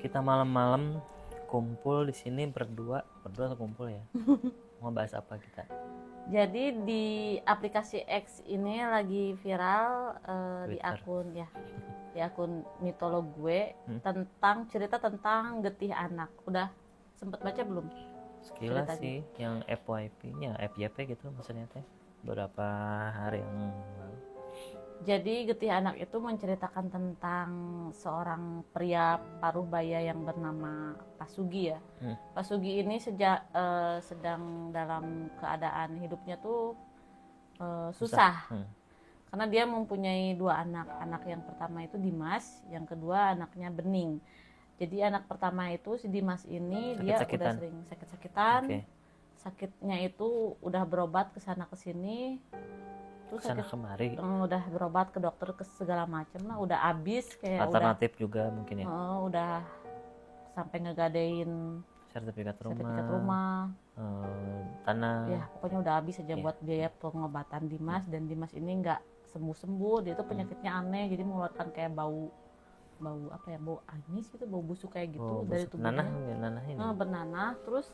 kita malam-malam kumpul di sini berdua atau kumpul ya? Mau bahas apa kita? Jadi di aplikasi X ini lagi viral di Twitter. akun mitolog gue tentang cerita tentang getih anak. Udah sempet baca belum? Sekilas ceritanya? sih yang FYP-nya, FYP gitu maksudnya teh. Beberapa hari yang lalu. Jadi getih anak itu menceritakan tentang seorang pria paruh baya yang bernama Pasugi ya. Pasugi ini sedang dalam keadaan hidupnya tuh susah. Karena dia mempunyai 2 anak. Anak yang pertama itu Dimas, yang kedua anaknya Bening. Jadi anak pertama itu si Dimas ini dia udah sering sakit-sakitan. Okay. Sakitnya itu udah berobat ke sana ke sini. Terus kesana kemari udah berobat ke dokter ke segala macam lah, udah habis kayak alternatif udah, juga mungkin ya. Udah sampai ngegadein sertifikat rumah, tanah. Ya pokoknya udah habis aja buat biaya pengobatan Dimas. Dan Dimas ini nggak sembuh. Dia tuh penyakitnya aneh, jadi mengeluarkan kayak bau amis gitu, bau busuk kayak gitu dari tubuhnya. Nanah ini. Bernanah. Terus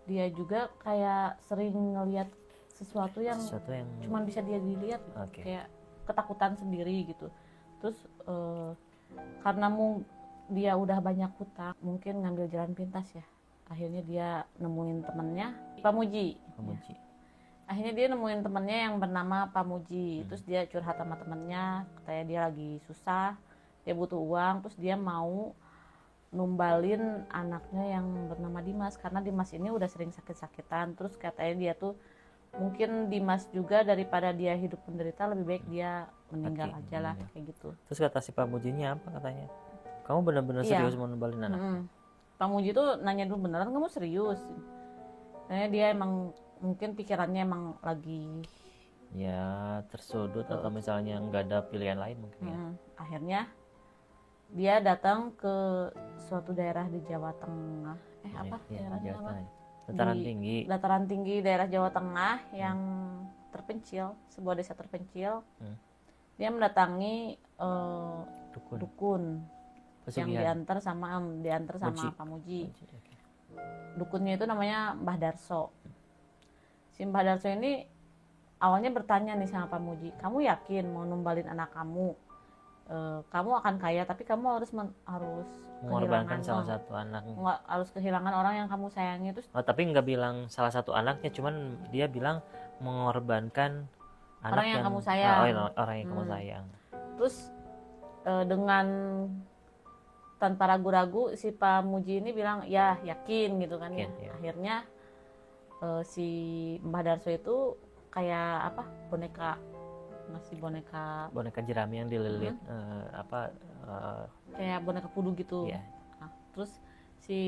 dia juga kayak sering ngelihat sesuatu yang cuma bisa dia dilihat, kayak ketakutan sendiri gitu. Terus karena dia udah banyak hutang, mungkin ngambil jalan pintas ya. Akhirnya dia nemuin temennya Pamuji. Ya. Akhirnya dia nemuin temennya yang bernama Pamuji. Terus dia curhat sama temennya, katanya dia lagi susah, dia butuh uang. Terus dia mau numbalin anaknya yang bernama Dimas, karena Dimas ini udah sering sakit-sakitan. Terus katanya dia tuh mungkin Dimas juga daripada dia hidup menderita, lebih baik dia meninggal aja lah, kayak gitu. Terus kata si Pamujinya apa katanya? Kamu benar-benar serius mau numbalin anak? Pamuji tuh nanya dulu, beneran kamu serius? Kayaknya dia emang mungkin pikirannya emang lagi ya tersudut atau misalnya nggak ada pilihan lain mungkin ya. Akhirnya dia datang ke suatu daerah di Jawa Tengah. Daerahnya apa? Dataran tinggi daerah Jawa Tengah yang terpencil, sebuah desa terpencil. Dia mendatangi dukun yang diantar sama Pamuji. Dukunnya itu namanya Mbah Darso. Si Mbah Darso ini awalnya bertanya nih sama Pamuji, kamu yakin mau numbalin anak kamu? Kamu akan kaya, tapi kamu harus mengorbankan salah satu anak. Harus kehilangan orang yang kamu sayangi. Terus tapi nggak bilang salah satu anaknya, cuman dia bilang mengorbankan orang yang kamu sayang. Orang yang kamu sayang. Terus dengan tanpa ragu-ragu si Pamuji ini bilang ya yakin gitu kan ya. Akhirnya si Mbah Darso itu kayak boneka jerami yang dililit kayak boneka pudu gitu. Nah, terus si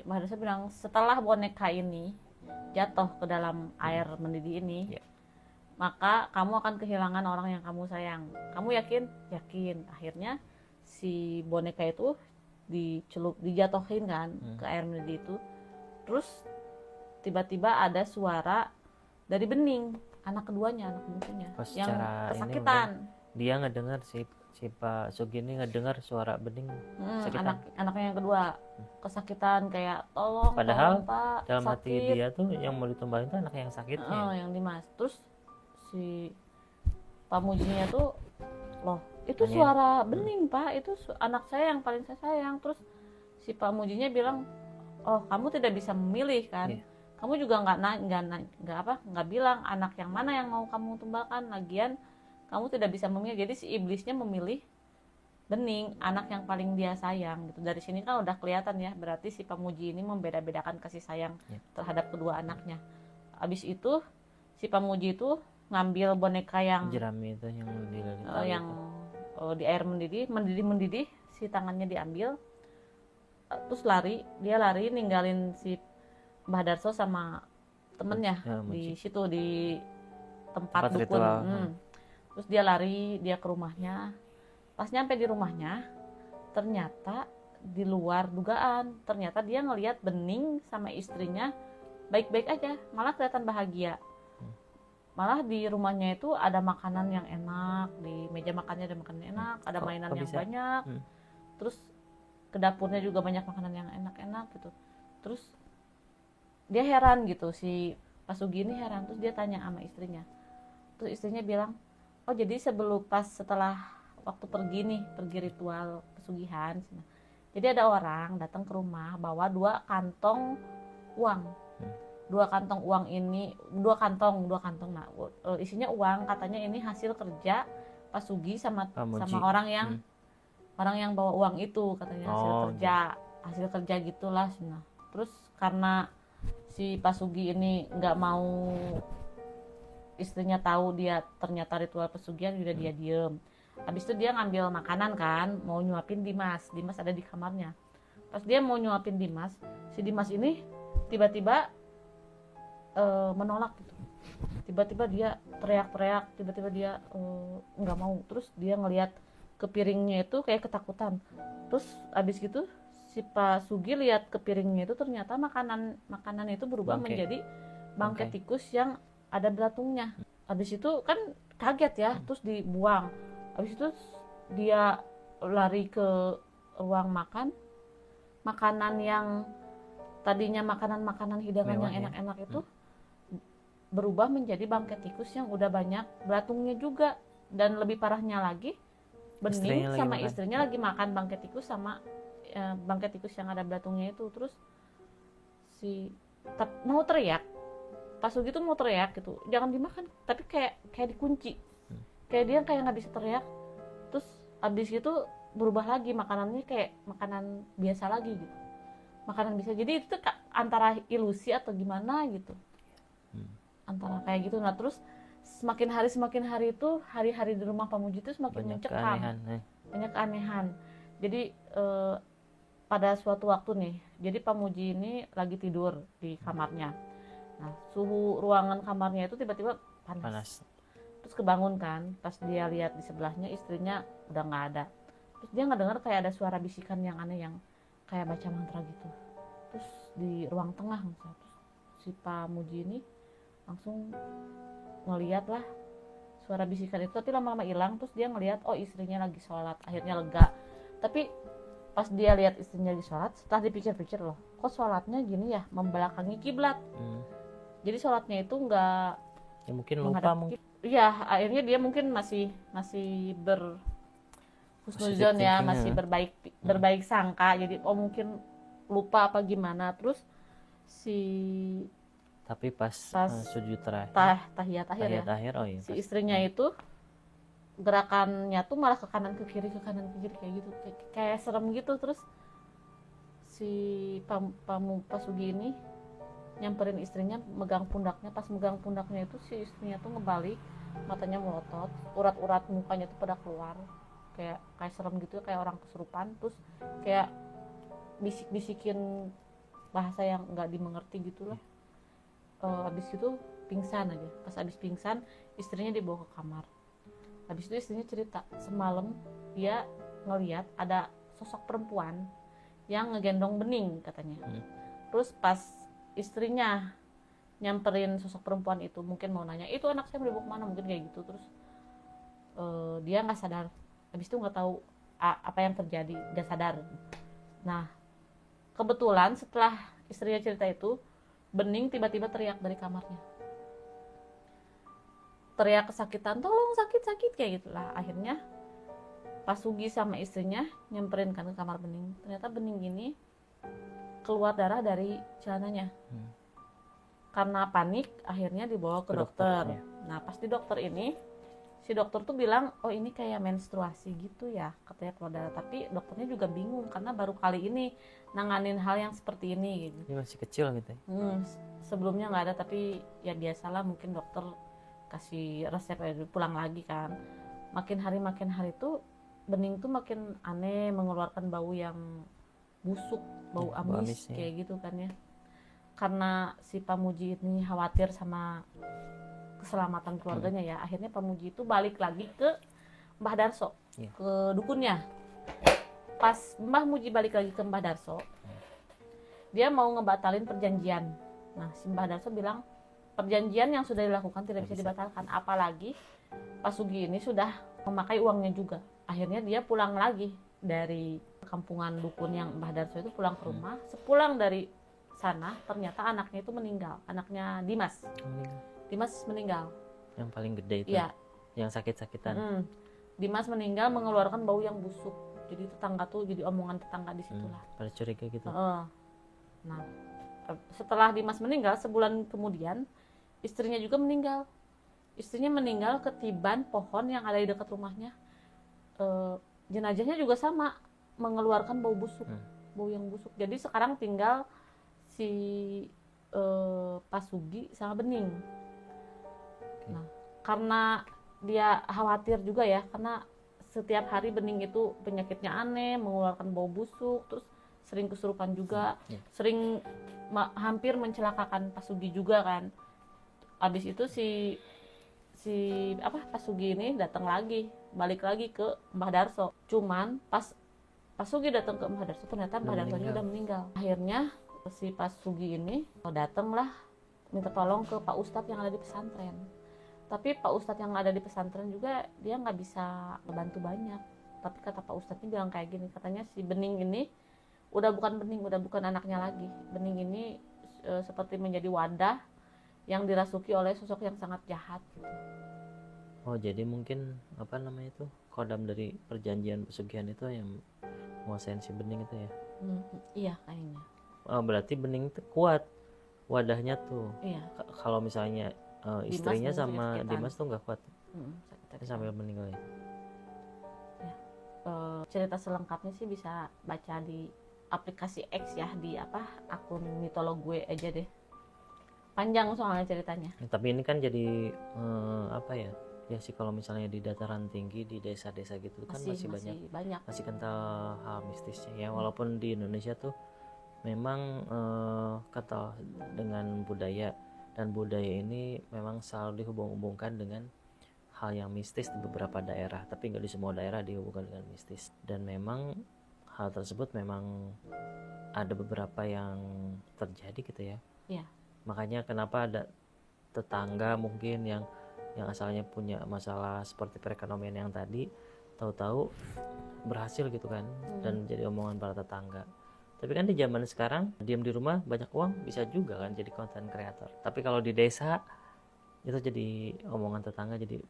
Mbah Darso bilang, setelah boneka ini jatuh ke dalam air mendidih ini, maka kamu akan kehilangan orang yang kamu sayang. Kamu yakin? Yakin. Akhirnya si boneka itu dijatuhin kan ke air mendidih itu. Terus tiba-tiba ada suara dari Bening, anak keduanya, anak bungsunya, yang kesakitan. Dia ngedengar si Pak Sugi ini ngedengar suara Bening anaknya yang kedua kesakitan, kayak tolong. Padahal Pak, dalam hati dia tuh yang mau ditumbalin tuh anak yang sakitnya. Yang Dimas. Terus si Pamujinya tuh, loh itu suara Bening Pak, itu anak saya yang paling saya sayang. Terus si Pamujinya bilang, oh kamu tidak bisa memilih kan? Kamu juga nggak bilang anak yang mana yang mau kamu tumbalkan. Lagian kamu tidak bisa memilih. Jadi si iblisnya memilih Bening, anak yang paling dia sayang gitu. Dari sini kan udah kelihatan ya, berarti si Pamuji ini membeda-bedakan kasih sayang terhadap kedua anaknya. Abis itu si Pamuji itu ngambil boneka yang jerami itu yang dililit di air mendidih, si tangannya diambil. Terus dia lari ninggalin si Mbah Darso sama temennya di situ, di tempat dukun. Terus dia lari, dia ke rumahnya. Pas nyampe di rumahnya, ternyata di luar dugaan, ternyata dia ngelihat Bening sama istrinya baik-baik aja, malah kelihatan bahagia. Malah di rumahnya itu ada makanan yang enak, di meja makannya ada makanan enak, ada mainan yang banyak. Terus ke dapurnya juga banyak makanan yang enak-enak gitu. Terus dia heran gitu, si Pak Sugi ini heran, terus dia tanya sama istrinya. Terus istrinya bilang, oh jadi setelah waktu pergi ritual pesugihan, jadi ada orang datang ke rumah bawa 2 kantong uang. 2 kantong, nah isinya uang, katanya ini hasil kerja Pak Sugi sama orang yang bawa uang itu, katanya hasil kerja gitulah. Nah terus karena si Pak Sugi ini nggak mau istrinya tahu dia ternyata ritual pesugihan, udah dia diem. Habis itu dia ngambil makanan kan, mau nyuapin Dimas ada di kamarnya. Pas dia mau nyuapin Dimas, si Dimas ini tiba-tiba menolak gitu. Tiba-tiba dia teriak-teriak, tiba-tiba dia nggak mau. Terus dia ngelihat ke piringnya itu kayak ketakutan. Terus abis gitu si Pak Sugi lihat ke piringnya itu, ternyata makanan itu berubah menjadi bangkai tikus yang ada belatungnya. Abis itu kan kaget ya, terus dibuang. Abis itu dia lari ke ruang makan, makanan yang tadinya makanan hidangan mewah, yang enak-enak itu berubah menjadi bangkai tikus yang udah banyak belatungnya juga. Dan lebih parahnya lagi, Bening sama istrinya lagi makan bangkai tikus sama bangkai tikus yang ada belatungnya itu. Terus mau teriak, Pak Sugi tuh mau teriak gitu, jangan dimakan, tapi kayak dikunci, kayak dia kayak nggak bisa teriak. Terus abis itu berubah lagi, makanannya kayak makanan biasa lagi gitu, makanan bisa. Jadi itu antara ilusi atau gimana gitu, antara kayak gitu. Nah terus semakin hari itu hari-hari di rumah Pak Muji itu semakin mencekam, banyak keanehan. Jadi pada suatu waktu nih, jadi Pak Muji ini lagi tidur di kamarnya. Nah suhu ruangan kamarnya itu tiba-tiba panas. Terus kebangun kan, pas dia lihat di sebelahnya istrinya udah nggak ada. Terus dia nggak dengar kayak ada suara bisikan yang aneh, yang kayak baca mantra gitu. Terus di ruang tengah misalnya, terus si Pak Muji ini langsung ngeliat lah suara bisikan itu, tapi lama-lama hilang. Terus dia ngeliat, oh istrinya lagi sholat, akhirnya lega. Tapi pas dia lihat istrinya lagi sholat, setelah dipikir-pikir, loh kok sholatnya gini ya, membelakangi kiblat. Jadi sholatnya itu nggak ya, mungkin lupa mungkin. Iya, akhirnya dia mungkin masih berhusnuzon ya, masih berbaik sangka. Jadi mungkin lupa apa gimana. Terus tapi pas sujud terakhir, tahiyat akhir, oh iya, si istrinya itu gerakannya tuh malah ke kanan ke kiri kayak gitu, kayak serem gitu. Terus si Pak Sugi ini nyamperin istrinya, megang pundaknya. Pas megang pundaknya itu si istrinya tuh ngebalik, matanya melotot, urat-urat mukanya tuh pada keluar, kayak serem gitu, kayak orang kesurupan. Terus kayak bisik-bisikin bahasa yang nggak dimengerti gitulah. Habis itu pingsan aja. Pas habis pingsan, istrinya dibawa ke kamar. Habis itu istrinya cerita, semalam dia ngelihat ada sosok perempuan yang ngegendong Bening katanya. Terus pas istrinya nyamperin sosok perempuan itu, mungkin mau nanya, itu anak saya mau dibawa kemana, mungkin kayak gitu. Terus dia nggak sadar. Habis itu nggak tahu apa yang terjadi, nggak sadar. Nah kebetulan setelah istrinya cerita itu, Bening tiba-tiba teriak dari kamarnya, teriak kesakitan, tolong sakit kayak gitulah. Akhirnya Pak Sugi sama istrinya nyamperin kan ke kamar Bening. Ternyata Bening ini keluar darah dari celananya. Karena panik akhirnya dibawa ke dokter. Nah pas di dokter ini, si dokter tuh bilang, oh ini kayak menstruasi gitu ya, katanya keluar darah. Tapi dokternya juga bingung karena baru kali ini nanganin hal yang seperti ini gitu. Ini masih kecil gitu ya? Sebelumnya nggak ada, tapi ya biasalah, mungkin dokter kasih resep pulang lagi kan. Makin hari tuh Bening tuh makin aneh, mengeluarkan bau yang busuk, bau amis kayak gitu kan ya. Karena si Pak Muji ini khawatir sama keselamatan keluarganya ya, akhirnya Pak Muji itu balik lagi ke Mbah Darso, ke dukunnya. Pas Mbah Muji balik lagi ke Mbah Darso, dia mau ngebatalin perjanjian. Nah si Mbah Darso bilang, perjanjian yang sudah dilakukan tidak bisa dibatalkan, apalagi Pak Sugi ini sudah memakai uangnya juga. Akhirnya dia pulang lagi dari kampungan dukun yang Mbah Darso itu pulang ke rumah. Sepulang dari sana ternyata anaknya itu meninggal, anaknya Dimas. Dimas meninggal. Yang paling gede itu. Iya. Yang sakit-sakitan. Dimas meninggal mengeluarkan bau yang busuk. Jadi tetangga tuh jadi omongan tetangga di situlah. Pada curiga gitu. Nah, setelah Dimas meninggal sebulan kemudian istrinya juga meninggal. Istrinya meninggal ketiban pohon yang ada di dekat rumahnya. Jenazahnya juga sama, mengeluarkan bau busuk, bau yang busuk. Jadi sekarang tinggal si Pasugi sama Bening. Nah, karena dia khawatir juga ya, karena setiap hari Bening itu penyakitnya aneh, mengeluarkan bau busuk, terus sering kesurupan juga, sering hampir mencelakakan Pasugi juga kan. Habis itu si Pasugi ini datang lagi, balik lagi ke Mbah Darso. Cuman pas Pasugi datang ke Mbah Darso ternyata Mbah Darso udah meninggal. Akhirnya si Pasugi ini datanglah minta tolong ke Pak Ustadz yang ada di pesantren. Tapi Pak Ustadz yang ada di pesantren juga dia nggak bisa membantu banyak. Tapi kata Pak Ustadz ini bilang kayak gini, katanya si Bening ini udah bukan Bening, udah bukan anaknya lagi. Bening ini seperti menjadi wadah yang dirasuki oleh sosok yang sangat jahat. Oh, jadi mungkin apa namanya itu kodam dari perjanjian pesugihan itu yang menguasain si Bening itu ya? Iya kayaknya. Oh, berarti Bening itu kuat wadahnya tuh. Iya. Kalau misalnya istrinya sama Dimas tuh nggak kuat. Sampai meninggal ya. Cerita selengkapnya sih bisa baca di aplikasi X ya, di akun mitolog gue aja deh. Panjang soalnya ceritanya. Tapi ini kan jadi ya sih kalau misalnya di dataran tinggi di desa-desa gitu kan masih banyak masih kental hal mistisnya ya. Walaupun di Indonesia tuh memang kental dengan budaya, dan budaya ini memang selalu dihubung-hubungkan dengan hal yang mistis di beberapa daerah, tapi nggak di semua daerah dihubungkan dengan mistis. Dan memang hal tersebut memang ada beberapa yang terjadi gitu ya. Iya. Makanya kenapa ada tetangga mungkin yang asalnya punya masalah seperti perekonomian yang tadi, tahu-tahu berhasil gitu kan, dan jadi omongan para tetangga. Tapi kan di zaman sekarang diam di rumah banyak uang bisa juga kan jadi content creator. Tapi kalau di desa itu jadi omongan tetangga, jadi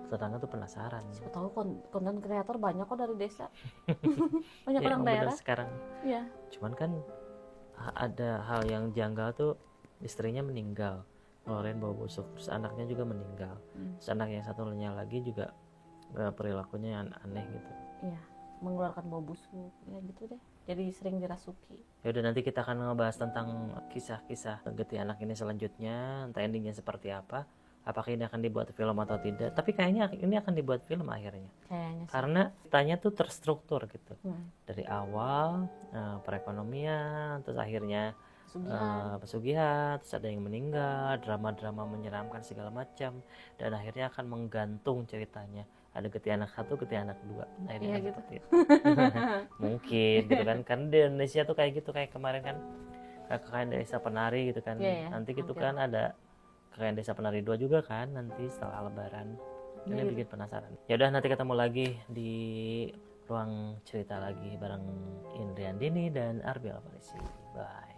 tetangga tuh penasaran. Siapa tahu content creator banyak kok dari desa. Banyak ya, orang daerah sekarang. Iya. Cuman kan ada hal yang janggal tuh, istrinya meninggal ngeluarin bau busuk, terus anaknya juga meninggal, terus anak yang satunya lagi juga perilakunya aneh gitu. Iya, mengeluarkan bau busuk ya gitu deh, jadi sering dirasuki. Ya udah, nanti kita akan ngebahas tentang kisah-kisah Getih Anak ini selanjutnya, entah endingnya seperti apa, apakah ini akan dibuat film atau tidak. Tapi kayaknya ini akan dibuat film akhirnya, kayaknya sih. Karena ceritanya tuh terstruktur gitu, dari awal perekonomian, terus akhirnya pesugihan, terus ada yang meninggal, drama-drama menyeramkan segala macam, dan akhirnya akan menggantung ceritanya. Ada Getih Anak 1, Getih Anak 2. Nah ini kan gitu. Mungkin gitu kan, karena di Indonesia tuh kayak gitu, kayak kemarin kan Kakak Desa Penari gitu kan. Nanti gitu kan ada Kakak Desa Penari 2 juga kan nanti setelah Lebaran. Ini bikin penasaran. Ya udah, nanti ketemu lagi di ruang cerita lagi bareng Indriandini dan Arbil Aparisi. Bye.